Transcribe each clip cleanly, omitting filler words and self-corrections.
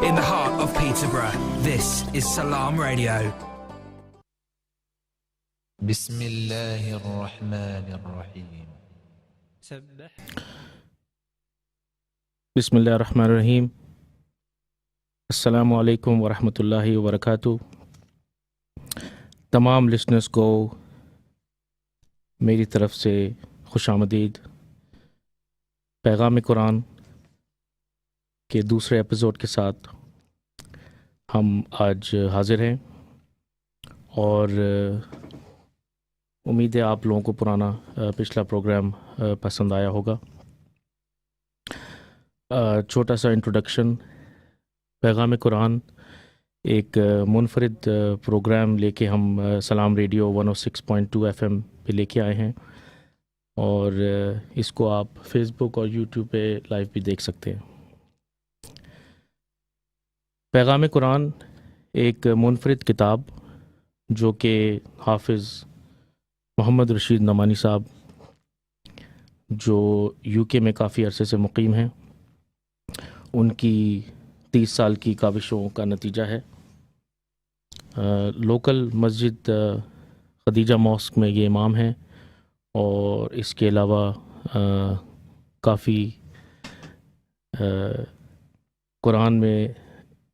in the heart of Peterborough. This is Salam Radio. بسم اللہ الرحمن الرحیم بسم اللہ الرحمن الرحیم. السلام علیکم ورحمۃ اللہ وبرکاتہ. تمام لسنرز کو میری طرف سے خوش آمدید. پیغام قرآن کے دوسرے ایپیسوڈ کے ساتھ ہم آج حاضر ہیں اور امید ہے آپ لوگوں کو پرانا پچھلا پروگرام پسند آیا ہوگا. چھوٹا سا انٹروڈکشن. پیغام قرآن ایک منفرد پروگرام لے کے ہم سلام ریڈیو 106.2 FM پہ لے کے آئے ہیں اور اس کو آپ فیس بک اور یوٹیوب پہ لائیو بھی دیکھ سکتے ہیں. پیغام قرآن ایک منفرد کتاب جو کہ حافظ محمد رشید نعمانی صاحب جو یو کے میں کافی عرصے سے مقیم ہیں، ان کی 30 سال کی کاوشوں کا نتیجہ ہے. لوکل مسجد خدیجہ ماسک میں یہ امام ہیں اور اس کے علاوہ کافی قرآن میں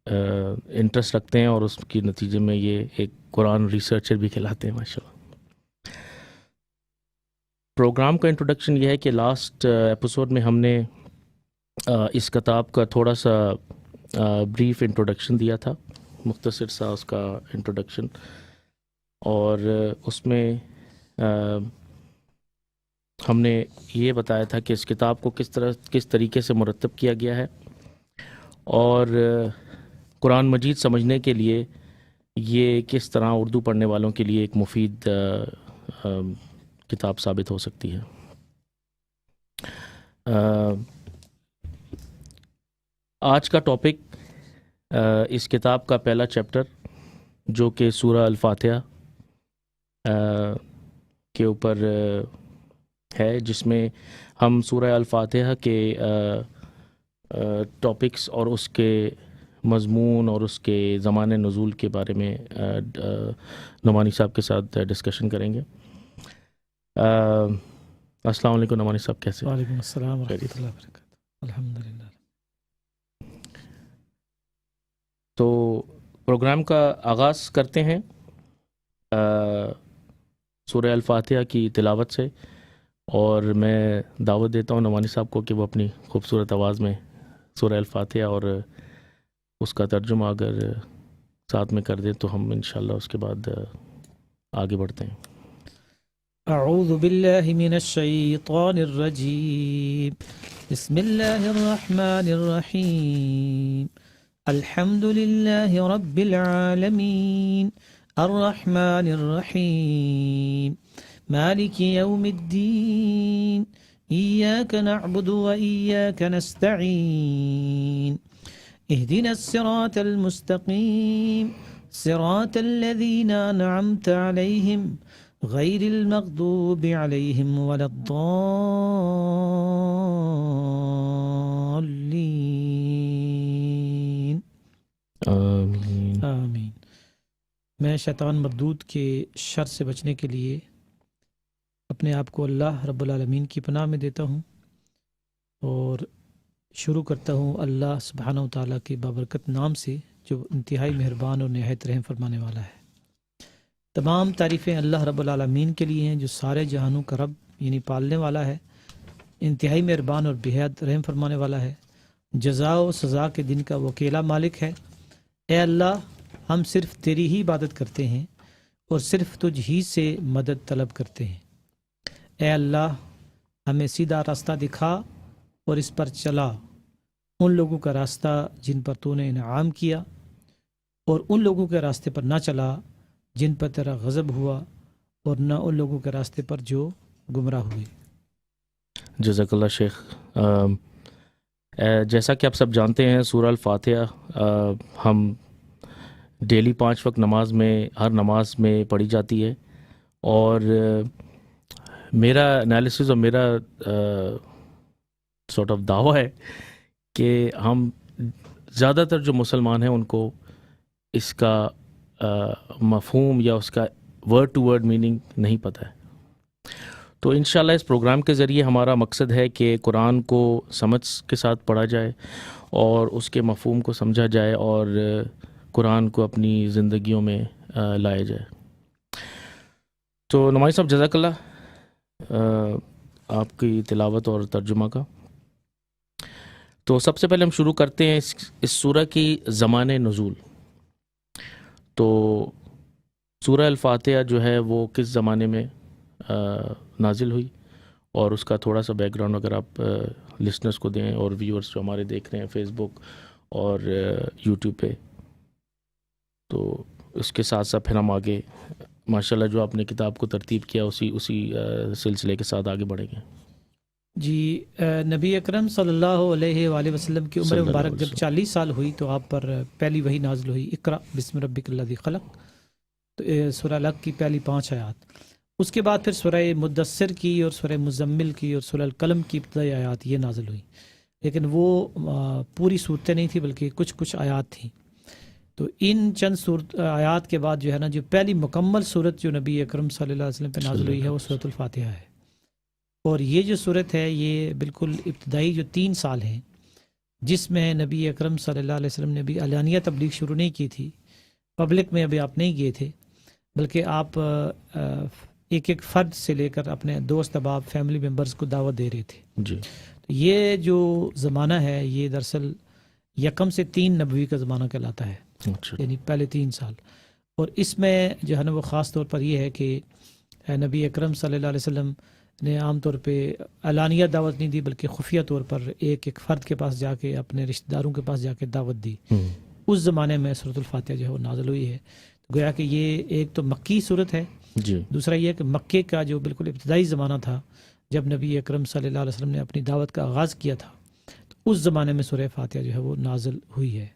انٹرسٹ رکھتے ہیں اور اس کی نتیجے میں یہ ایک قرآن ریسرچر بھی کہلاتے ہیں ماشاءاللہ. پروگرام کا انٹروڈکشن یہ ہے کہ لاسٹ ایپیسوڈ میں ہم نے اس کتاب کا تھوڑا سا بریف انٹروڈکشن دیا تھا، مختصر سا اس کا انٹروڈکشن، اور اس میں ہم نے یہ بتایا تھا کہ اس کتاب کو کس طریقے سے مرتب کیا گیا ہے اور قرآن مجید سمجھنے کے لیے یہ کس طرح اردو پڑھنے والوں کے لیے ایک مفید کتاب ثابت ہو سکتی ہے. آج کا ٹاپک اس کتاب کا پہلا چیپٹر جو کہ سورہ الفاتحہ کے اوپر ہے، جس میں ہم سورہ الفاتحہ کے ٹاپکس اور اس کے مضمون اور اس کے زمان نزول کے بارے میں نعمانی صاحب کے ساتھ ڈسکشن کریں گے. السلام علیکم نعمانی صاحب، کیسے؟ وعلیکم السلام ورحمۃ اللہ وبرکاتہ. الحمدللہ. تو پروگرام کا آغاز کرتے ہیں سورہ الفاتحہ کی تلاوت سے، اور میں دعوت دیتا ہوں نعمانی صاحب کو کہ وہ اپنی خوبصورت آواز میں سورہ الفاتحہ اور اس کا ترجمہ اگر ساتھ میں کر دیں تو ہم انشاءاللہ اس کے بعد آگے بڑھتے ہیں. اعوذ باللہ من الشیطان الرجیم. بسم اللہ الرحمن الرحیم. الحمد للہ رب العالمین الرحمن الرحیم مالک یوم الدین ایاک نعبد و ایاک نستعین اهدنا الصراط المستقیم صراط الذین انعمت علیہم غیر المغضوب علیہم ولا الضالین. آمین. آمین. میں شیطان مردود کے شر سے بچنے کے لیے اپنے آپ کو اللہ رب العالمین کی پناہ میں دیتا ہوں اور شروع کرتا ہوں اللہ سبحانہ و تعالیٰ کے بابرکت نام سے جو انتہائی مہربان اور نہایت رحم فرمانے والا ہے. تمام تعریفیں اللہ رب العالمین کے لیے ہیں جو سارے جہانوں کا رب یعنی پالنے والا ہے، انتہائی مہربان اور بےحد رحم فرمانے والا ہے، جزا و سزا کے دن کا وہ اکیلا مالک ہے. اے اللہ، ہم صرف تیری ہی عبادت کرتے ہیں اور صرف تجھ ہی سے مدد طلب کرتے ہیں. اے اللہ، ہمیں سیدھا راستہ دکھا اور اس پر چلا، ان لوگوں کا راستہ جن پر تو نے انعام کیا، اور ان لوگوں کے راستے پر نہ چلا جن پر تیرا غضب ہوا، اور نہ ان لوگوں کے راستے پر جو گمراہ ہوئے. جزاک اللہ شیخ. جیسا کہ آپ سب جانتے ہیں سورہ الفاتحہ ہم ڈیلی 5 وقت نماز میں ہر نماز میں پڑھی جاتی ہے، اور میرا انالیسز اور میرا سارٹ آف دعویٰ ہے کہ ہم زیادہ تر جو مسلمان ہیں ان کو اس کا مفہوم یا اس کا ورڈ ٹو ورڈ میننگ نہیں پتہ ہے. تو انشاءاللہ اس پروگرام کے ذریعے ہمارا مقصد ہے کہ قرآن کو سمجھ کے ساتھ پڑھا جائے اور اس کے مفہوم کو سمجھا جائے اور قرآن کو اپنی زندگیوں میں لایا جائے. تو نمائی صاحب جزاک اللہ آپ کی تلاوت اور ترجمہ کا. تو سب سے پہلے ہم شروع کرتے ہیں اس سورہ کی زمان نزول. تو سورہ الفاتحہ جو ہے وہ کس زمانے میں نازل ہوئی اور اس کا تھوڑا سا بیک گراؤنڈ اگر آپ لسنرز کو دیں اور ویورز جو ہمارے دیکھ رہے ہیں فیس بک اور یوٹیوب پہ. تو اس کے ساتھ ساتھ پھر ہم آگے ماشاءاللہ جو آپ نے کتاب کو ترتیب کیا اسی سلسلے کے ساتھ آگے بڑھیں گے. جی نبی اکرم صلی اللہ علیہ وآلہ وسلم کی عمر مبارک جب 40 سال ہوئی تو آپ پر پہلی وحی نازل ہوئی، اقرأ بسم ربک الذی خلق. تو سورہ الحق کی پہلی 5 آیات. اس کے بعد پھر سورہ مدثر کی اور سورہ مزمل کی اور سورہ القلم کی ابتدائی آیات یہ نازل ہوئی، لیکن وہ پوری صورتیں نہیں تھیں بلکہ کچھ آیات تھیں. تو ان چند آیات کے بعد جو ہے نا جو پہلی مکمل صورت جو نبی اکرم صلی اللہ علیہ وسلم پہ نازل ہوئی ہے وہ سورۃ الفاتحہ ہے. اور یہ جو صورت ہے یہ بالکل ابتدائی جو 3 سال ہیں جس میں نبی اکرم صلی اللہ علیہ وسلم نے بھی علانیہ تبلیغ شروع نہیں کی تھی، پبلک میں ابھی آپ نہیں گئے تھے، بلکہ آپ ایک فرد سے لے کر اپنے دوست احباب فیملی ممبرز کو دعوت دے رہے تھے. جی یہ جو زمانہ ہے یہ دراصل 1 سے 3 نبوی کا زمانہ کہلاتا ہے، یعنی پہلے 3 سال. اور اس میں جو ہے نا وہ خاص طور پر یہ ہے کہ نبی اکرم صلی اللہ علیہ وسلم نے عام طور پہ علانیہ دعوت نہیں دی بلکہ خفیہ طور پر ایک فرد کے پاس جا کے اپنے رشتہ داروں کے پاس جا کے دعوت دی. اس زمانے میں سورۃ الفاتحہ جو ہے وہ نازل ہوئی ہے. گویا کہ یہ ایک تو مکی صورت ہے، جی. دوسرا یہ کہ مکے کا جو بالکل ابتدائی زمانہ تھا جب نبی اکرم صلی اللہ علیہ وسلم نے اپنی دعوت کا آغاز کیا تھا، تو اس زمانے میں سورہ فاتحہ جو ہے وہ نازل ہوئی ہے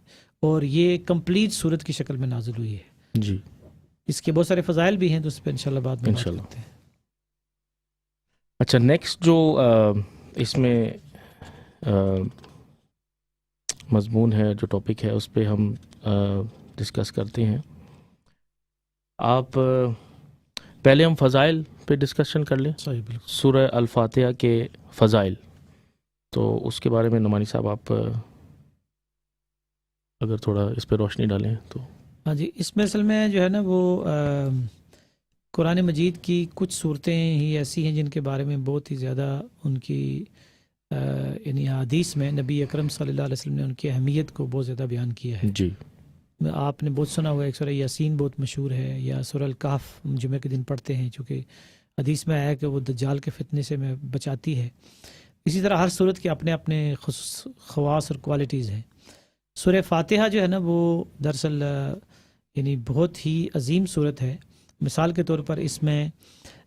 اور یہ کمپلیٹ صورت کی شکل میں نازل ہوئی ہے. جی. اس کے بہت سارے فضائل بھی ہیں تو اس پہ انشاءاللہ بعد میں بات کرتے ہیں. اچھا، نیکسٹ جو اس میں مضمون ہے، جو ٹاپک ہے، اس پہ ہم ڈسکس کرتے ہیں. آپ پہلے ہم فضائل پہ ڈسکشن کر لیں. صحیح، بالکل. سورہ الفاتحہ کے فضائل، تو اس کے بارے میں نعمانی صاحب آپ اگر تھوڑا اس پہ روشنی ڈالیں تو. ہاں جی، اس میں اصل میں جو ہے نا وہ قرآن مجید کی کچھ صورتیں ہی ایسی ہیں جن کے بارے میں بہت ہی زیادہ ان کی یعنی حدیث میں نبی اکرم صلی اللہ علیہ وسلم نے ان کی اہمیت کو بہت زیادہ بیان کیا ہے. جی. آپ نے بہت سنا ہوا ہے، ایک سورہ یاسین بہت مشہور ہے، یا سورہ الکہف جمعہ کے دن پڑھتے ہیں چونکہ حدیث میں آیا کہ وہ دجال کے فتنے سے میں بچاتی ہے. اسی طرح ہر صورت کے اپنے اپنے خواص اور کوالٹیز ہیں. سورہ فاتحہ جو ہے نا وہ دراصل یعنی بہت ہی عظیم صورت ہے. مثال کے طور پر اس میں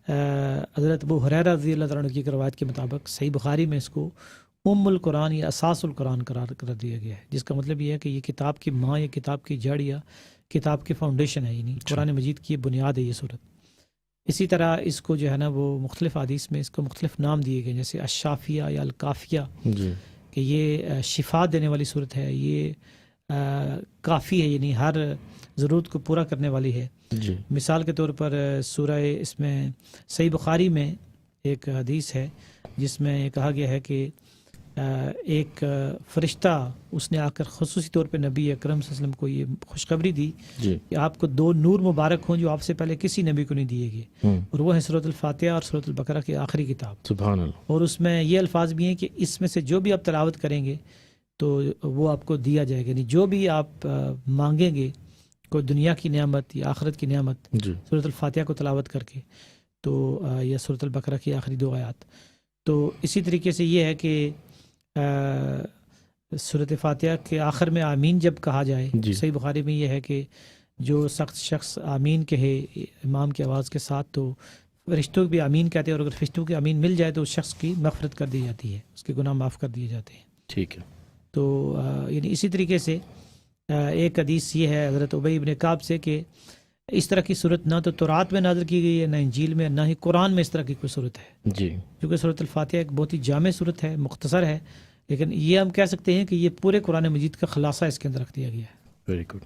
حضرت ابو ہریرہ رضی اللہ تعالیٰ عنہ کی روایت کے مطابق صحیح بخاری میں اس کو القرآن یا اساس القرآن قرار کر دیا گیا ہے، جس کا مطلب یہ ہے کہ یہ کتاب کی ماں یا کتاب کی جڑ یا کتاب کی فاؤنڈیشن ہے، یعنی قرآن مجید کی بنیاد ہے یہ صورت. اسی طرح اس کو جو ہے نا وہ مختلف حدیث میں اس کو مختلف نام دیے گئے، جیسے الشافیہ یا الکافیہ، کہ یہ شفا دینے والی صورت ہے، یہ کافی ہے یعنی ہر ضرورت کو پورا کرنے والی ہے. جی. مثال کے طور پر سورہ اس میں صحیح بخاری میں ایک حدیث ہے جس میں یہ کہا گیا ہے کہ ایک فرشتہ اس نے آ کر خصوصی طور پہ نبی اکرم صلی اللہ علیہ وسلم کو یہ خوشخبری دی کہ آپ کو 2 نور مبارک ہوں جو آپ سے پہلے کسی نبی کو نہیں دیے گئے، اور وہ ہے سورۃ الفاتحہ اور سورۃ البقرہ کی آخری کتاب. سبحان اللہ. اور اس میں یہ الفاظ بھی ہیں کہ اس میں سے جو بھی آپ تلاوت کریں گے تو وہ آپ کو دیا جائے گا، یعنی جو بھی آپ مانگیں گے کوئی دنیا کی نعمت یا آخرت کی نعمت سورۃ الفاتحہ کو تلاوت کر کے، تو یا سورۃ البقرہ کی آخری 2 آیات. تو اسی طریقے سے یہ ہے کہ سورۃ فاتحہ کے آخر میں آمین جب کہا جائے، صحیح بخاری میں یہ ہے کہ جو سخت شخص آمین کہے امام کی آواز کے ساتھ تو فرشتوں بھی آمین کہتے ہیں، اور اگر فرشتوں کی آمین مل جائے تو اس شخص کی مغفرت کر دی جاتی ہے، اس کے گناہ معاف کر دیے جاتے ہیں. ٹھیک ہے. تو یعنی اسی طریقے سے ایک حدیث یہ ہے حضرت ابی ابن کعب سے کہ اس طرح کی صورت نہ تو تورات میں نازل کی گئی ہے، نہ انجیل میں، نہ ہی قرآن میں اس طرح کی کوئی صورت ہے. جی. کیونکہ سورۃ الفاتحہ ایک بہت ہی جامع صورت ہے، مختصر ہے، لیکن یہ ہم کہہ سکتے ہیں کہ یہ پورے قرآن مجید کا خلاصہ اس کے اندر رکھ دیا گیا ہے۔ Very good.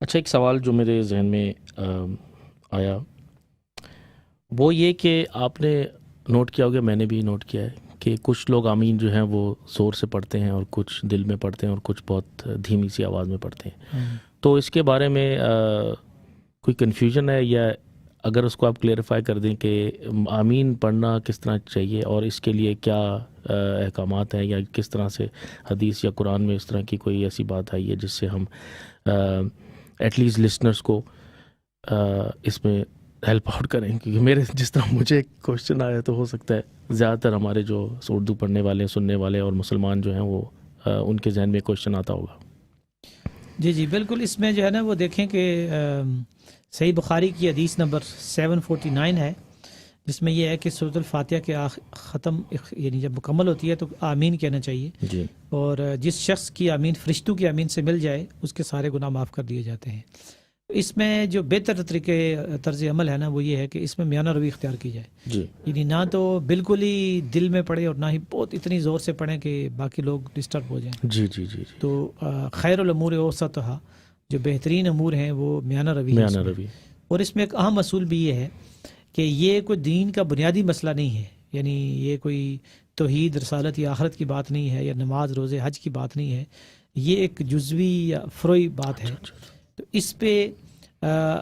اچھا، ایک سوال جو میرے ذہن میں آیا وہ یہ کہ آپ نے نوٹ کیا ہوگا، میں نے بھی نوٹ کیا ہے کہ کچھ لوگ آمین جو ہیں وہ زور سے پڑھتے ہیں اور کچھ دل میں پڑھتے ہیں اور کچھ بہت دھیمی سی آواز میں پڑھتے ہیں۔ تو اس کے بارے میں کوئی کنفیوژن ہے، یا اگر اس کو آپ کلیئرفائی کر دیں کہ آمین پڑھنا کس طرح چاہیے اور اس کے لیے کیا احکامات ہیں، یا کس طرح سے حدیث یا قرآن میں اس طرح کی کوئی ایسی بات آئی ہے جس سے ہم ایٹ لیسٹ لسنرز کو اس میں ہیلپ آؤٹ کریں؟ کیونکہ میرے جس طرح مجھے ایک کوشچن آیا تو ہو سکتا ہے زیادہ تر ہمارے جو اردو پڑھنے والے سننے والے اور مسلمان جو ہیں وہ ان کے ذہن میں کوشچن آتا ہوگا۔ جی جی بالکل، اس میں جو ہے نا وہ دیکھیں کہ صحیح بخاری کی حدیث نمبر 749 ہے، جس میں یہ ہے کہ سورۃ الفاتحہ کے ختم یعنی جب مکمل ہوتی ہے تو آمین کہنا چاہیے جی، اور جس شخص کی آمین فرشتوں کی آمین سے مل جائے اس کے سارے گناہ معاف کر دیے جاتے ہیں۔ اس میں جو بہتر طریقے طرز عمل ہے نا وہ یہ ہے کہ اس میں میانہ روی اختیار کی جائے، جی، یعنی نہ تو بالکل ہی دل میں پڑھے اور نہ ہی بہت اتنی زور سے پڑھیں کہ باقی لوگ ڈسٹرب ہو جائیں۔ جی جی جی، تو خیر الامور اوسطھا، جو بہترین امور ہیں وہ میانہ روی ہے۔ میانہ روی۔ اور اس میں ایک اہم اصول بھی یہ ہے کہ یہ کوئی دین کا بنیادی مسئلہ نہیں ہے، یعنی یہ کوئی توحید رسالت یا آخرت کی بات نہیں ہے، یا نماز روزے حج کی بات نہیں ہے، یہ ایک جزوی یا فروعی بات ہے۔ تو اس پہ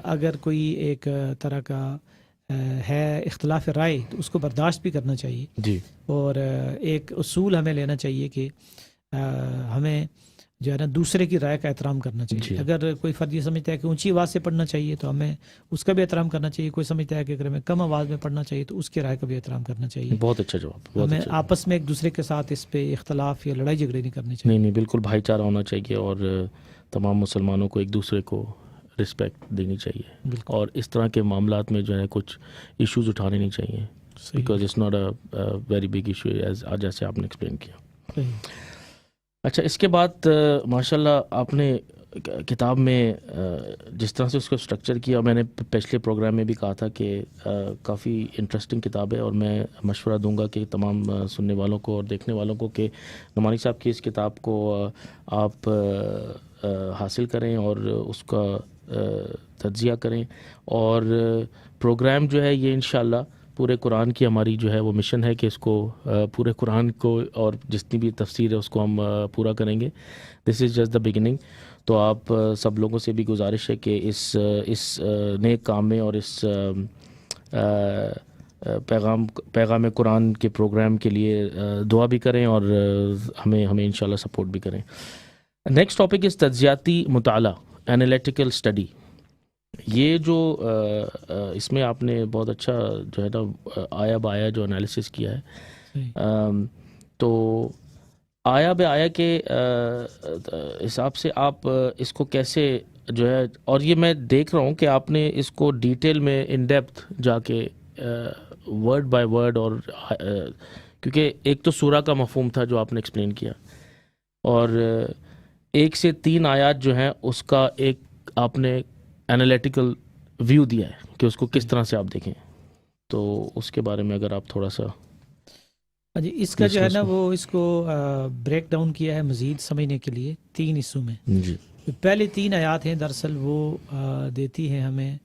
اگر کوئی ایک طرح کا ہے اختلاف رائے تو اس کو برداشت بھی کرنا چاہیے، جی، اور ایک اصول ہمیں لینا چاہیے کہ ہمیں جو ہے نا دوسرے کی رائے کا احترام کرنا چاہیے۔ جی، اگر کوئی فرد یہ سمجھتا ہے کہ اونچی آواز سے پڑھنا چاہیے تو ہمیں اس کا بھی احترام کرنا چاہیے، کوئی سمجھتا ہے کہ اگر ہمیں کم آواز میں پڑھنا چاہیے تو اس کی رائے کا بھی احترام کرنا چاہیے۔ بہت اچھا جواب، بہت ہمیں اچھا۔ آپس میں ایک دوسرے کے ساتھ اس پہ اختلاف یا لڑائی جھگڑے نہیں کرنے چاہیے۔ نہیں نہیں، بالکل بھائی چارہ ہونا چاہیے اور تمام مسلمانوں کو ایک دوسرے کو رسپیکٹ دینی چاہیے، بالکل اور اس طرح کے معاملات میں جو ہے کچھ ایشوز اٹھانے نہیں چاہیے، because it's not a very big issue as جیسے آپ نے ایکسپلین کیا۔ صحیح۔ اچھا، اس کے بعد ماشاءاللہ آپ نے کتاب میں جس طرح سے اس کو اسٹرکچر کیا، میں نے پچھلے پروگرام میں بھی کہا تھا کہ کافی انٹرسٹنگ کتاب ہے، اور میں مشورہ دوں گا کہ تمام سننے والوں کو اور دیکھنے والوں کو کہ نعمانی صاحب کی اس کتاب کو آپ حاصل کریں اور اس کا تجزیہ کریں، اور پروگرام جو ہے یہ انشاءاللہ پورے قرآن کی ہماری جو ہے وہ مشن ہے کہ اس کو پورے قرآن کو اور جتنی بھی تفسیر ہے اس کو ہم پورا کریں گے۔ دس از جسٹ دا بگننگ۔ تو آپ سب لوگوں سے بھی گزارش ہے کہ اس نیک کام میں اور اس پیغام قرآن کے پروگرام کے لیے دعا بھی کریں اور ہمیں انشاءاللہ سپورٹ بھی کریں۔ نیکسٹ ٹاپک از تجزیاتی مطالعہ، انالیٹیکل اسٹڈی۔ یہ جو اس میں آپ نے بہت اچھا جو ہے نا آیا بایا جو انالیسس کیا ہے، تو آیا بے آیا کے حساب سے آپ اس کو کیسے جو ہے، اور یہ میں دیکھ رہا ہوں کہ آپ نے اس کو ڈیٹیل میں ان ڈیپتھ جا کے ورڈ بائی ورڈ، اور کیونکہ ایک تو سورہ کا مفہوم تھا جو آپ نے ایکسپلین کیا، اور 1 سے 3 آیات جو ہیں اس کا ایک آپ نے انالیٹیکل ویو دیا ہے کہ اس کو کس طرح سے آپ دیکھیں، تو اس کے بارے میں اگر آپ تھوڑا سا۔ جی، اس کا جو ہے نا وہ اس کو بریک ڈاؤن کیا ہے مزید سمجھنے کے لیے 3 حصوں میں۔ جی، پہلے 3 آیات ہیں دراصل وہ دیتی ہیں ہمیں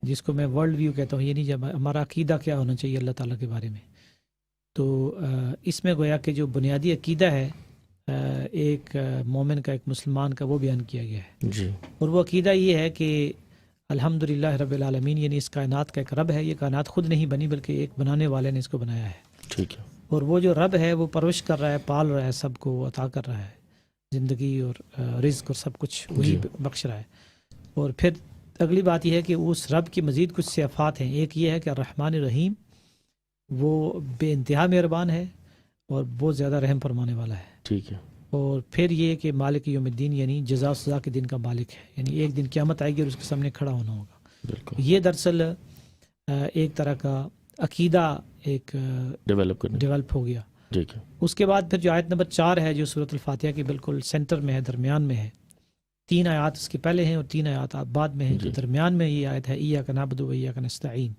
جس کو میں ورلڈ ویو کہتا ہوں، یعنی جب ہمارا عقیدہ کیا ہونا چاہیے اللہ تعالیٰ کے بارے میں۔ تو اس میں گویا کہ جو بنیادی عقیدہ ہے ایک مومن کا، ایک مسلمان کا، وہ بیان کیا گیا ہے۔ جی، اور وہ عقیدہ یہ ہے کہ الحمدللہ رب العالمین، یعنی اس کائنات کا ایک رب ہے، یہ کائنات خود نہیں بنی بلکہ ایک بنانے والے نے اس کو بنایا ہے۔ ٹھیک ہے۔ اور وہ جو رب ہے وہ پرورش کر رہا ہے، پال رہا ہے، سب کو عطا کر رہا ہے، زندگی اور رزق اور سب کچھ وہی بخش رہا ہے۔ اور پھر اگلی بات یہ ہے کہ اس رب کی مزید کچھ صفات ہیں۔ ایک یہ ہے کہ الرحمن الرحیم، وہ بے انتہا مہربان ہے اور بہت زیادہ رحم فرمانے والا ہے۔ ٹھیک ہے۔ اور پھر یہ کہ مالک یوم الدین، یعنی جزا و سزا کے دن کا مالک ہے، یعنی ایک دن قیامت آئے گی اور اس کے سامنے کھڑا ہونا ہوگا۔ بالکل، یہ دراصل ایک طرح کا عقیدہ ایک ڈیولپ ہو گیا۔ ٹھیک ہے۔ اس کے بعد پھر جو آیت نمبر 4 ہے جو سورۃ الفاتحہ کے بالکل سینٹر میں ہے، درمیان میں ہے۔ 3 آیات اس کے پہلے ہیں اور 3 آیات بعد میں ہیں۔ جو درمیان میں یہ آیت ہے ایاک نعبد و ایاک نستعین،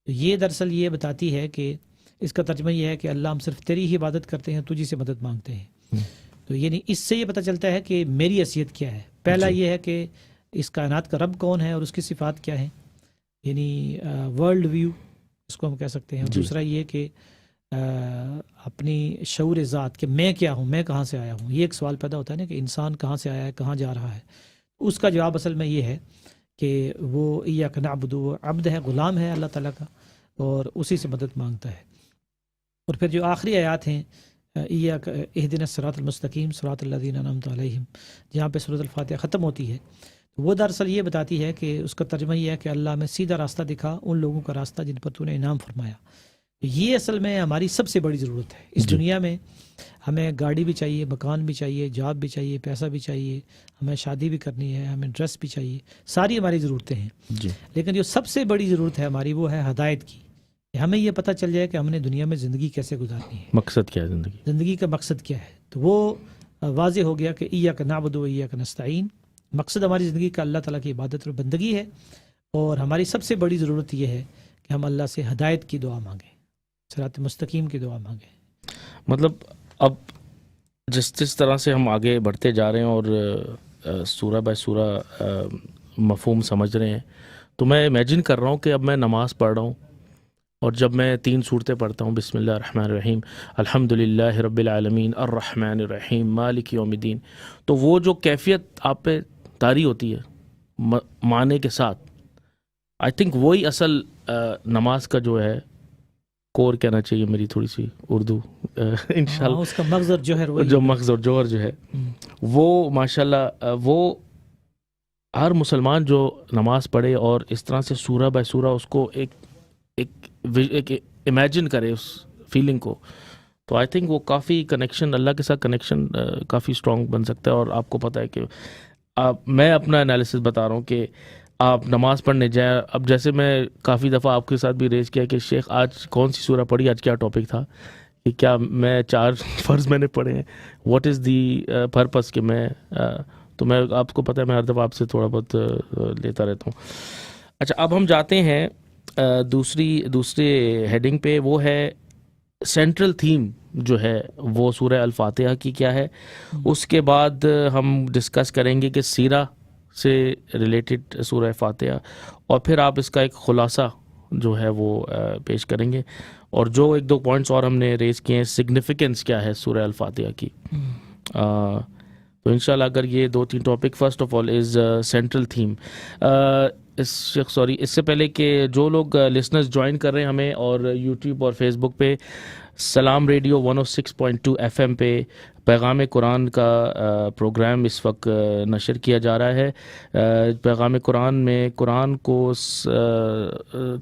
یہ دراصل یہ بتاتی ہے کہ اس کا ترجمہ یہ ہے کہ اللہ ہم صرف تیری ہی عبادت کرتے ہیں، تجھی سے مدد مانگتے ہیں۔ تو یعنی اس سے یہ پتہ چلتا ہے کہ میری حیثیت کیا ہے۔ پہلا یہ ہے کہ اس کائنات کا رب کون ہے اور اس کی صفات کیا ہیں، یعنی ورلڈ ویو اس کو ہم کہہ سکتے ہیں۔ اور دوسرا یہ کہ اپنی شعور ذات کہ میں کیا ہوں، میں کہاں سے آیا ہوں۔ یہ ایک سوال پیدا ہوتا ہے نا کہ انسان کہاں سے آیا ہے، کہاں جا رہا ہے۔ اس کا جواب اصل میں یہ ہے کہ وہ ایاک نعبد، وہ عبد ہے، غلام ہے اللہ تعالیٰ کا، اور اسی سے مدد مانگتا ہے۔ اور پھر جو آخری آیات ہیں ایاک اہدنا الصراط المستقیم صراط الذین انعمت علیہم، جہاں پہ سورۃ الفاتحہ ختم ہوتی ہے، وہ دراصل یہ بتاتی ہے کہ اس کا ترجمہ یہ ہے کہ اللہ میں سیدھا راستہ دکھا، ان لوگوں کا راستہ جن پر تو نے انعام فرمایا۔ یہ اصل میں ہماری سب سے بڑی ضرورت ہے اس دنیا میں۔ ہمیں گاڑی بھی چاہیے، مکان بھی چاہیے، جاب بھی چاہیے، پیسہ بھی چاہیے، ہمیں شادی بھی کرنی ہے، ہمیں ڈریس بھی چاہیے، ساری ہماری ضرورتیں ہیں۔ لیکن جو سب سے بڑی ضرورت ہے ہماری وہ ہے ہدایت کی، کہ ہمیں یہ پتہ چل جائے کہ ہم نے دنیا میں زندگی کیسے گزارنی ہے، مقصد کیا ہے زندگی کا مقصد کیا ہے۔ تو وہ واضح ہو گیا کہ ایاک نعبد و ایاک نستعین، مقصد ہماری زندگی کا اللہ تعالیٰ کی عبادت اور بندگی ہے، اور ہماری سب سے بڑی ضرورت یہ ہے کہ ہم اللہ سے ہدایت کی دعا مانگیں، صراط مستقیم کی دعا مانگیں۔ مطلب اب جس طرح سے ہم آگے بڑھتے جا رہے ہیں اور سورہ بائی سورہ مفہوم سمجھ رہے ہیں، تو میں امیجن کر رہا ہوں کہ اب میں نماز پڑھ رہا ہوں، اور جب میں 3 صورتیں پڑھتا ہوں، بسم اللہ الرحمن الرحیم، الحمدللہ رب العالمین الرحمن الرحیم مالک یوم الدین، تو وہ جو کیفیت آپ پہ طاری ہوتی ہے معنی کے ساتھ، آئی تھنک وہی اصل نماز کا جو ہے کور کہنا چاہیے، میری تھوڑی سی اردو انشاءاللہ، اس کا مغز اور جوہر، جو مغز اور جوہر جو ہے وہ ماشاءاللہ، وہ ہر مسلمان جو نماز پڑھے اور اس طرح سے سورہ بائی سورہ اس کو ایک امیجن کرے اس فیلنگ کو، تو آئی تھنک وہ کافی کنیکشن اللہ کے ساتھ کنیکشن کافی اسٹرانگ بن سکتا ہے۔ اور آپ کو پتہ ہے کہ میں اپنا انالیسس بتا رہا ہوں کہ آپ نماز پڑھنے جائیں، اب جیسے میں کافی دفعہ آپ کے ساتھ بھی ریز کیا کہ شیخ آج کون سی سورہ پڑھی، آج کیا ٹاپک تھا، کہ کیا میں 4 فرض میں نے پڑھے ہیں، واٹ از دی پرپس، کہ میں تو میں آپ کو پتہ ہے میں ہر دفعہ آپ سے تھوڑا بہت لیتا رہتا ہوں۔ اچھا، اب ہم جاتے ہیں دوسرے ہیڈنگ پہ، وہ ہے سینٹرل تھیم جو ہے وہ سورہ الفاتحہ کی کیا ہے۔ اس کے بعد ہم ڈسکس کریں گے کہ سیرہ سے ریلیٹڈ سورہ فاتحہ، اور پھر آپ اس کا ایک خلاصہ جو ہے وہ پیش کریں گے، اور جو 1-2 پوائنٹس اور ہم نے ریز کیے ہیں، سگنیفیکنس کیا ہے سورہ الفاتحہ کی۔ تو انشاءاللہ اگر یہ 2-3 topic, first of all is central theme. اس سے پہلے کہ جو لوگ لسنرز جوائن کر رہے ہیں ہمیں، اور یوٹیوب اور فیس بک پہ سلام ریڈیو 106.2 FM پہ پیغام قرآن کا پروگرام اس وقت نشر کیا جا رہا ہے۔ پیغام قرآن میں قرآن کو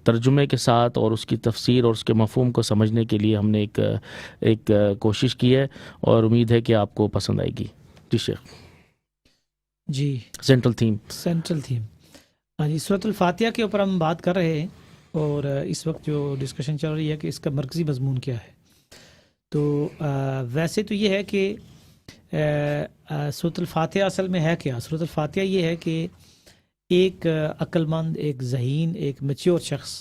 ترجمے کے ساتھ اور اس کی تفسیر اور اس کے مفہوم کو سمجھنے کے لیے ہم نے ایک کوشش کی ہے، اور امید ہے کہ آپ کو پسند آئے گی۔ جی شیخ۔ جی، سینٹرل تھیم، ہاں جی، سورۃ الفاتحہ کے اوپر ہم بات کر رہے ہیں، اور اس وقت جو ڈسکشن چل رہی ہے کہ اس کا مرکزی مضمون کیا ہے۔ تو ویسے تو یہ ہے کہ سورۃ الفاتحہ اصل میں ہے کیا؟ سورۃ الفاتحہ یہ ہے کہ ایک عقل مند، ایک ذہین، ایک میچور شخص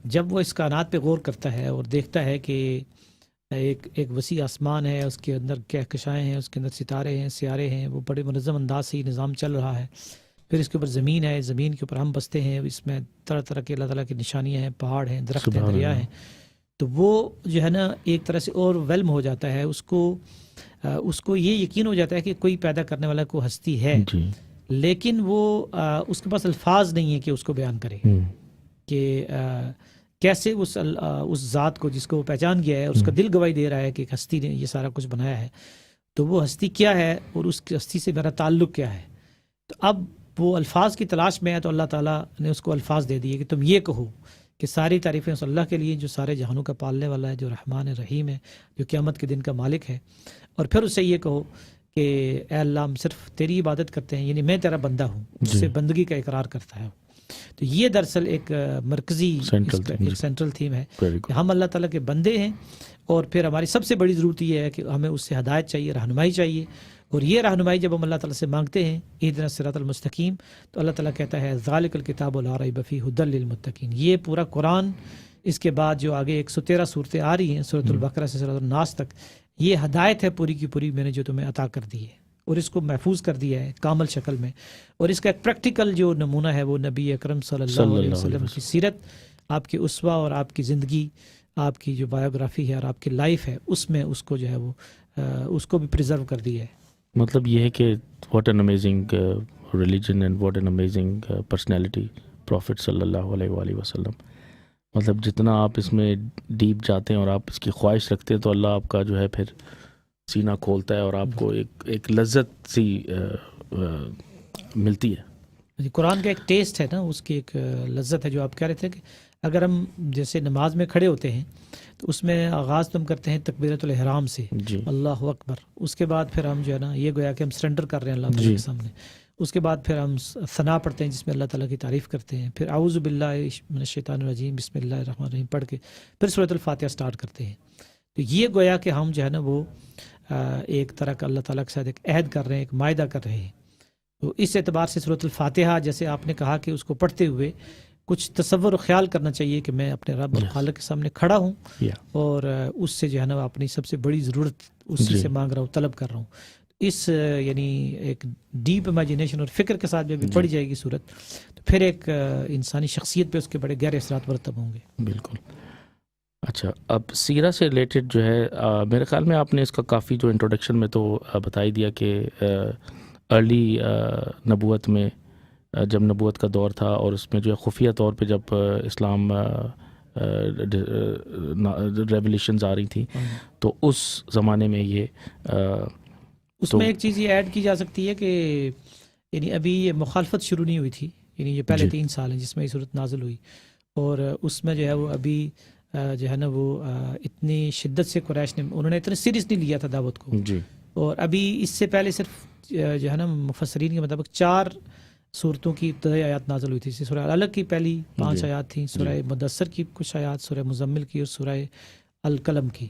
جب وہ اس کائنات پہ غور کرتا ہے اور دیکھتا ہے کہ ایک وسیع آسمان ہے، اس کے اندر کہکشائیں ہیں، اس کے اندر ستارے ہیں، سیارے ہیں، وہ بڑے منظم انداز سے یہ نظام چل رہا ہے، پھر اس کے اوپر زمین ہے، زمین کے اوپر ہم بستے ہیں، اس میں طرح طرح کے اللہ تعالیٰ کی نشانیاں ہیں، پہاڑ ہیں، درخت ہیں، دریا ہیں، تو وہ جو ہے نا ایک طرح سے اوور ویلم ہو جاتا ہے، اس کو یہ یقین ہو جاتا ہے کہ کوئی پیدا کرنے والا کوئی ہستی ہے، لیکن وہ اس کے پاس الفاظ نہیں ہے کہ اس کو بیان کرے کہ کیسے اس ذات کو جس کو وہ پہچان گیا ہے، اس کا دل گواہی دے رہا ہے کہ ایک ہستی نے یہ سارا کچھ بنایا ہے، تو وہ ہستی کیا ہے اور اس کی ہستی سے میرا تعلق کیا ہے۔ تو اب وہ الفاظ کی تلاش میں ہے، تو اللہ تعالیٰ نے اس کو الفاظ دے دیے کہ تم یہ کہو کہ ساری تعریفیں اس اللہ کے لیے جو سارے جہانوں کا پالنے والا ہے، جو رحمان رحیم ہے، جو قیامت کے دن کا مالک ہے، اور پھر اس سے یہ کہو کہ اے اللہ ہم صرف تیری عبادت کرتے ہیں، یعنی میں تیرا بندہ ہوں، اس سے بندگی کا اقرار کرتا ہے۔ تو یہ دراصل ایک مرکزی سینٹرل تھیم ہے کہ ہم اللہ تعالیٰ کے بندے ہیں، اور پھر ہماری سب سے بڑی ضرورت یہ ہے کہ ہمیں اس سے ہدایت چاہیے، رہنمائی چاہیے، اور یہ رہنمائی جب ہم اللہ تعالیٰ سے مانگتے ہیں اہدنا الصراط المستقیم، تو اللہ تعالیٰ کہتا ہے ذالک الکتاب لا ریب فیہ ھدی للمتقین، یہ پورا قرآن اس کے بعد جو آگے 113 صورتیں آ رہی ہیں سورۃ البقرہ سے سورۃ الناس تک، یہ ہدایت ہے پوری کی پوری میں نے جو تمہیں عطا کر دی ہے اور اس کو محفوظ کر دیا ہے کامل شکل میں. اور اس کا ایک پریکٹیکل جو نمونہ ہے وہ نبی اکرم صلی اللہ علیہ وسلم کی سیرت، آپ کی اسوہ اور آپ کی زندگی، آپ کی جو بایوگرافی ہے اور آپ کی لائف ہے، اس میں اس کو جو ہے وہ اس کو بھی پریزرو کر دیا ہے. مطلب یہ ہے کہ what an amazing religion and what an amazing personality prophet صلی اللہ علیہ وآلہ وسلم. مطلب جتنا آپ اس میں ڈیپ جاتے ہیں اور آپ اس کی خواہش رکھتے ہیں تو اللہ آپ کا جو ہے پھر سینہ کھولتا ہے اور آپ کو ایک لذت سی ملتی ہے. قرآن کا ایک ٹیسٹ ہے نا، اس کی ایک لذت ہے. جو آپ کہہ رہے تھے کہ اگر ہم جیسے نماز میں کھڑے ہوتے ہیں تو اس میں آغاز تو ہم کرتے ہیں تکبیرۃ الاحرام سے، جی اللہ اکبر. اس کے بعد پھر ہم جو ہے نا یہ گویا کہ ہم سرنڈر کر رہے ہیں اللہ تعالیٰ کے سامنے. اس کے بعد پھر ہم ثنا پڑھتے ہیں جس میں اللہ تعالیٰ کی تعریف کرتے ہیں. پھر اعوذ باللہ من الشیطان الرجیم بسم اللہ الرحمن الرحیم پڑھ کے پھر سورۃ الفاتحہ سٹارٹ کرتے ہیں. تو یہ گویا کہ ہم جو ہے نا وہ ایک طرح کا اللہ تعالیٰ کے ساتھ ایک عہد کر رہے ہیں، ایک معاہدہ کر رہے ہیں. تو اس اعتبار سے سورۃ الفاتحہ جیسے آپ نے کہا کہ اس کو پڑھتے ہوئے کچھ تصور و خیال کرنا چاہیے کہ میں اپنے رب اور خالق کے سامنے کھڑا ہوں اور اس سے جو ہے نا اپنی سب سے بڑی ضرورت اسی سے مانگ رہا ہوں، طلب کر رہا ہوں. اس یعنی ایک ڈیپ امیجنیشن اور فکر کے ساتھ جب پڑھی جائے گی صورت تو پھر ایک انسانی شخصیت پہ اس کے بڑے گہرے اثرات مرتب ہوں گے. بالکل. اچھا، اب سیرہ سے ریلیٹڈ جو ہے میرے خیال میں آپ نے اس کا کافی جو انٹروڈکشن میں تو بتا ہی دیا کہ ارلی نبوت میں جب نبوت کا دور تھا اور اس میں جو ہے خفیہ طور پہ جب اسلام ریولیوشنز آ رہی تھیں تو اس زمانے میں یہ اس میں ایک چیز یہ ایڈ کی جا سکتی ہے کہ یعنی ابھی یہ مخالفت شروع نہیں ہوئی تھی، یعنی یہ پہلے 3 سال ہیں جس میں یہ صورت نازل ہوئی، اور اس میں جو ہے وہ ابھی جو ہے نا وہ اتنی شدت سے قریش نے انہوں نے اتنا سیریس نہیں لیا تھا دعوت کو جی. اور ابھی اس سے پہلے صرف جو ہے نا مفسرین کے مطابق 4 صورتوں کی ابتدائی آیات نازل ہوئی تھی. سورہ الگ کی پہلی 5 آیات تھیں، سورہ مدثر کی کچھ آیات، سورہ مزمل کی اور سورہ القلم کی.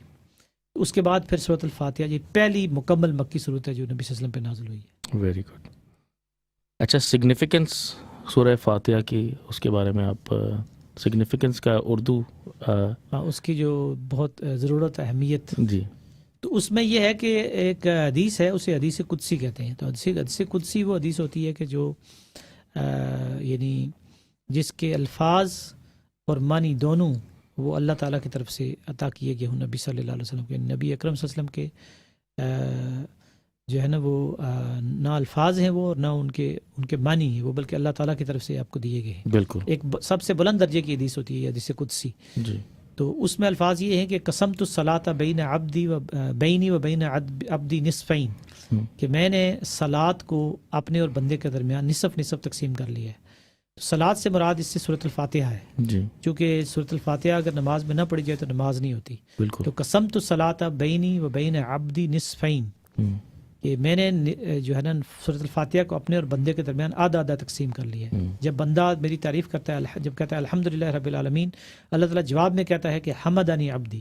اس کے بعد پھر سورۃ الفاتحہ یہ پہلی مکمل مکی صورت ہے جو نبی صلی اللہ علیہ وسلم پہ نازل ہوئی ہے. Very good. اچھا، سگنیفیکنس سورہ فاتحہ کی، اس کے بارے میں آپ سگنیفیکنس کا اردو اس کی جو بہت ضرورت اہمیت جی، تو اس میں یہ ہے کہ ایک حدیث ہے، اسے حدیث قدسی کہتے ہیں. تو حدیث قدسی وہ حدیث ہوتی ہے کہ جو یعنی جس کے الفاظ اور معنی دونوں وہ اللہ تعالیٰ کی طرف سے عطا کیے گئے ہوں نبی صلی اللہ علیہ وسلم کے. نبی اکرم صلی اللہ علیہ وسلم کے جو ہے نا وہ نہ الفاظ ہیں وہ، نہ ان کے معنی ہیں وہ، بلکہ اللہ تعالیٰ کی طرف سے آپ کو دیے گئے ہیں. بالکل. ایک سب سے بلند درجے کی حدیث ہوتی ہے حدیث قدسی. جی. تو اس میں الفاظ یہ ہیں کہ قسمت الصلاۃ بین عبدی و بینی و بین عبدی نصفین، کہ میں نے صلاۃ کو اپنے اور بندے کے درمیان نصف نصف تقسیم کر لیا ہے. صلاۃ سے مراد اس سے سورۃ الفاتحہ ہے جی، چونکہ سورۃ الفاتحہ اگر نماز میں نہ پڑھی جائے تو نماز نہیں ہوتی. بالکل. تو قسمت الصلاۃ بینی و بین عبدی نصفین، کہ میں نے جو ہے نا سورۃ الفاتحہ کو اپنے اور بندے کے درمیان آدھا آدھا تقسیم کر لیا ہے. جب بندہ میری تعریف کرتا ہے، جب کہتا ہے الحمدللہ رب العالمین، اللہ تعالیٰ جواب میں کہتا ہے کہ حمدانی عبدی.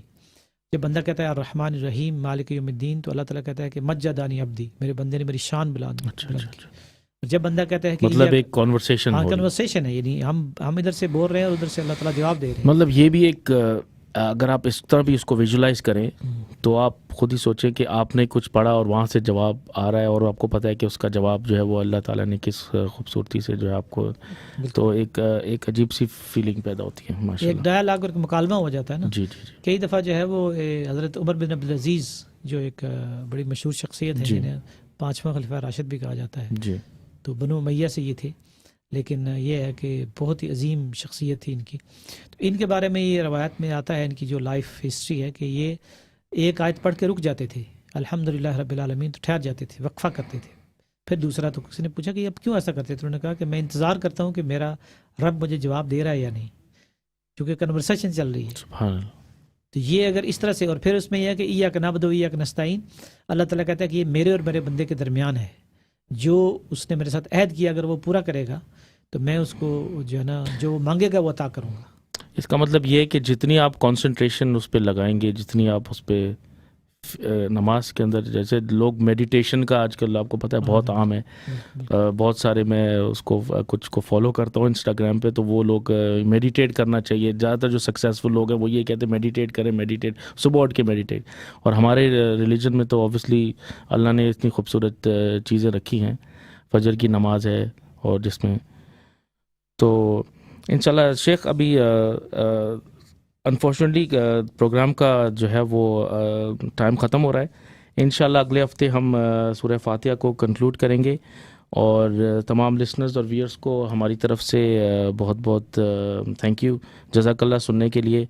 جب بندہ کہتا ہے الرحمن الرحیم مالک یوم الدین، تو اللہ تعالیٰ کہتا ہے کہ مجدانی عبدی، میرے بندے نے میری شان بلند کی. جب بندہ کہتا ہے کہ مطلب ایک کنورسیشن ہے، یعنی ہم ادھر سے بول رہے ہیں اور ادھر سے اللہ تعالیٰ جواب دے رہے ہیں. مطلب یہ بھی ایک، اگر آپ اس طرح بھی اس کو ویژولائز کریں تو آپ خود ہی سوچیں کہ آپ نے کچھ پڑھا اور وہاں سے جواب آ رہا ہے اور آپ کو پتہ ہے کہ اس کا جواب جو ہے وہ اللہ تعالیٰ نے کس خوبصورتی سے جو ہے آپ کو، تو ایک عجیب سی فیلنگ پیدا ہوتی ہے ماشاء اللہ. ایک ڈائلاگ اور مکالمہ ہو جاتا ہے نا. جی جی جی. کئی دفعہ جو ہے وہ حضرت عمر بن عبدالعزیز جو ایک بڑی مشہور شخصیت ہے جنہیں 5واں خلیفہ راشد بھی کہا جاتا ہے، جی، تو بنو امیہ سے یہ تھے، لیکن یہ ہے کہ بہت ہی عظیم شخصیت تھی ان کی. تو ان کے بارے میں یہ روایت میں آتا ہے ان کی جو لائف ہسٹری ہے کہ یہ ایک آیت پڑھ کے رک جاتے تھے الحمدللہ رب العالمین، تو ٹھہر جاتے تھے، وقفہ کرتے تھے. پھر دوسرا، تو کسی نے پوچھا کہ اب کیوں ایسا کرتے تھے؟ انہوں نے کہا کہ میں انتظار کرتا ہوں کہ میرا رب مجھے جواب دے رہا ہے یا نہیں، کیونکہ کنورسیشن چل رہی ہے. سبحان اللہ. تو یہ اگر اس طرح سے، اور پھر اس میں یہ ہے کہ ایاک نعبد و ایاک نستعین، اللہ تعالیٰ کہتا ہے کہ یہ میرے اور میرے بندے کے درمیان ہے، جو اس نے میرے ساتھ عہد کیا اگر وہ پورا کرے گا تو میں اس کو جو ہے نا جو مانگے گا وہ عطا کروں گا. اس کا مطلب یہ ہے کہ جتنی آپ کانسنٹریشن اس پہ لگائیں گے، جتنی آپ اس پہ نماز کے اندر جیسے لوگ میڈیٹیشن کا آج کل آپ کو پتہ ہے بہت عام ہے. بہت سارے میں اس کو کچھ کو فالو کرتا ہوں انسٹاگرام پہ, تو وہ لوگ میڈیٹیٹ کرنا چاہیے. زیادہ تر جو سکسیزفل لوگ ہیں وہ یہ کہتے ہیں میڈیٹیٹ کریں, میڈیٹیٹ صبح اٹھ کے میڈیٹیٹ. اور ہمارے ریلیجن میں تو اوبیسلی اللہ نے اتنی خوبصورت چیزیں رکھی ہیں. فجر کی نماز ہے اور جس میں تو انشاءاللہ شیخ ابھی انفارچونیٹلی پروگرام کا جو ہے وہ ٹائم ختم ہو رہا ہے. انشاءاللہ اگلے ہفتے ہم سورہ فاتحہ کو کنکلوڈ کریں گے, اور تمام لسنرز اور ویئرز کو ہماری طرف سے بہت بہت تھینک یو, جزاک اللہ سننے کے لیے.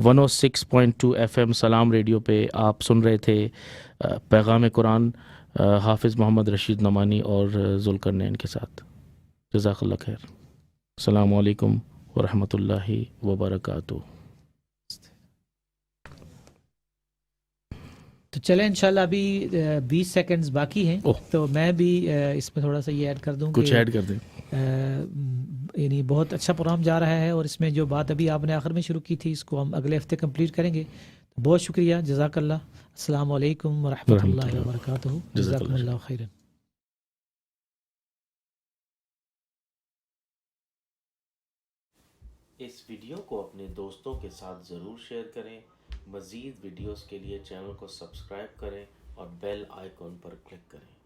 106.2 FM سلام ریڈیو پہ آپ سن رہے تھے پیغام قرآن حافظ محمد رشید نعمانی اور ذوالقرنین کے ساتھ. جزاک اللہ خیر. السلام علیکم ورحمۃ اللہ وبرکاتہ. تو چلیں انشاءاللہ ابھی 20 سیکنڈز باقی ہیں, تو میں بھی اس میں تھوڑا سا یہ ایڈ کر دوں کچھ ایڈ کر دیں. یعنی بہت اچھا پروگرام جا رہا ہے, اور اس میں جو بات ابھی آپ نے آخر میں شروع کی تھی اس کو ہم اگلے ہفتے کمپلیٹ کریں گے. بہت شکریہ, جزاک اللہ. السلام علیکم ورحمۃ اللہ وبرکاتہ. جزاکم اللہ خیرا. اس ویڈیو کو اپنے دوستوں کے ساتھ ضرور شیئر کریں. مزید ویڈیوز کے لیے چینل کو سبسکرائب کریں اور بیل آئیکن پر کلک کریں.